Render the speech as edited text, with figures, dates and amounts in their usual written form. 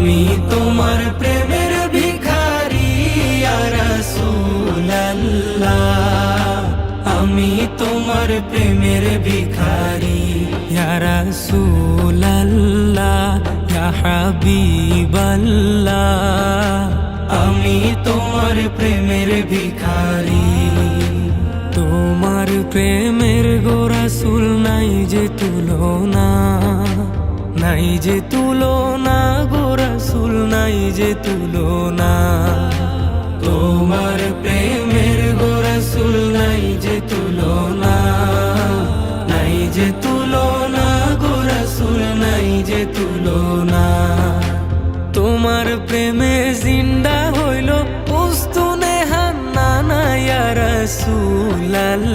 আমি তোমার প্রেমের ভিখারি ইয়া রাসূলুল্লাহ, আমি তোমার প্রেমের ভিখারি ইয়া রাসূলুল্লাহ, ইয়া হাবিবাল্লাহ, আমি তোমার প্রেমের ভিখারি। তোমার প্রেমের গো রাসূল নাই যে তুলনা, নাই যে তুলনা গো রাসূল, নাই যে তুলনা। তোমার প্রেমের গো রাসূল নাই যে তুলনা, নাই যে তুলনা গো রাসূল, নাই যে তুলনা। তোমার প্রেমে জিন্দা হইল উস্তুনে হান্নানা ইয়া রাসূলুল্লাহ,